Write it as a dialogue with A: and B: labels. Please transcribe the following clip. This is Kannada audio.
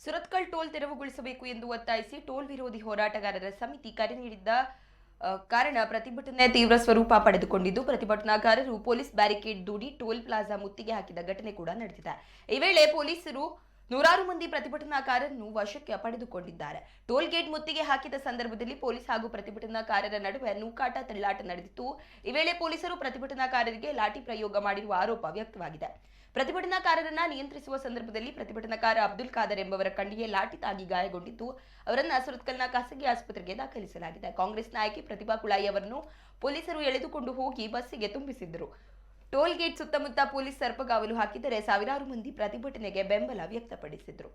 A: ಸುರತ್ಕಲ್ ಟೋಲ್ ತೆರವುಗೊಳಿಸಬೇಕು ಎಂದು ಒತ್ತಾಯಿಸಿ ಟೋಲ್ ವಿರೋಧಿ ಹೋರಾಟಗಾರರ ಸಮಿತಿ ಕರೆ ನೀಡಿದ್ದ ಕಾರಣ ಪ್ರತಿಭಟನೆ ತೀವ್ರ ಸ್ವರೂಪ ಪಡೆದುಕೊಂಡಿದ್ದು ಪ್ರತಿಭಟನಾಕಾರರು ಪೊಲೀಸ್ ಬ್ಯಾರಿಕೇಡ್ ದೂಡಿ ಟೋಲ್ ಪ್ಲಾಜಾ ಮುತ್ತಿಗೆ ಹಾಕಿದ ಘಟನೆ ಕೂಡ ನಡೆದಿದೆ. ಈ ವೇಳೆ ಪೊಲೀಸರು ನೂರಾರು ಮಂದಿ ಪ್ರತಿಭಟನಾಕಾರರನ್ನು ವಶಕ್ಕೆ ಪಡೆದುಕೊಂಡಿದ್ದಾರೆ. ಟೋಲ್ ಗೇಟ್ ಮುತ್ತಿಗೆ ಹಾಕಿದ ಸಂದರ್ಭದಲ್ಲಿ ಪೊಲೀಸ್ ಹಾಗೂ ಪ್ರತಿಭಟನಾಕಾರರ ನಡುವೆ ನೂಕಾಟ ತಳ್ಳಾಟ ನಡೆದಿತ್ತು. ಈ ವೇಳೆ ಪೊಲೀಸರು ಪ್ರತಿಭಟನಾಕಾರರಿಗೆ ಲಾಠಿ ಪ್ರಯೋಗ ಮಾಡಿರುವ ಆರೋಪ ವ್ಯಕ್ತವಾಗಿದೆ. ಪ್ರತಿಭಟನಾಕಾರರನ್ನ ನಿಯಂತ್ರಿಸುವ ಸಂದರ್ಭದಲ್ಲಿ ಪ್ರತಿಭಟನಾಕಾರ ಅಬ್ದುಲ್ ಖಾದರ್ ಎಂಬವರ ಕಣ್ಣಿಗೆ ಲಾಠಿ ತಾಗಿ ಗಾಯಗೊಂಡಿದ್ದು ಅವರನ್ನ ಸುರತ್ಕಲ್ನ ಖಾಸಗಿ ಆಸ್ಪತ್ರೆಗೆ ದಾಖಲಿಸಲಾಗಿದೆ. ಕಾಂಗ್ರೆಸ್ ನಾಯಕಿ ಪ್ರತಿಭಾ ಕುಳಾಯಿ ಅವರನ್ನು ಪೊಲೀಸರು ಎಳೆದುಕೊಂಡು ಹೋಗಿ ಬಸ್ಸಿಗೆ ತುಂಬಿಸಿದ್ದರು. ಟೋಲ್ ಗೇಟ್ ಸುತ್ತಮುತ್ತ ಪೊಲೀಸ್ ಸರ್ಪಗಾವಲು ಹಾಕಿದರೆ ಸಾವಿರಾರು ಮಂದಿ ಪ್ರತಿಭಟನೆಗೆ ಬೆಂಬಲ ವ್ಯಕ್ತಪಡಿಸಿದರು.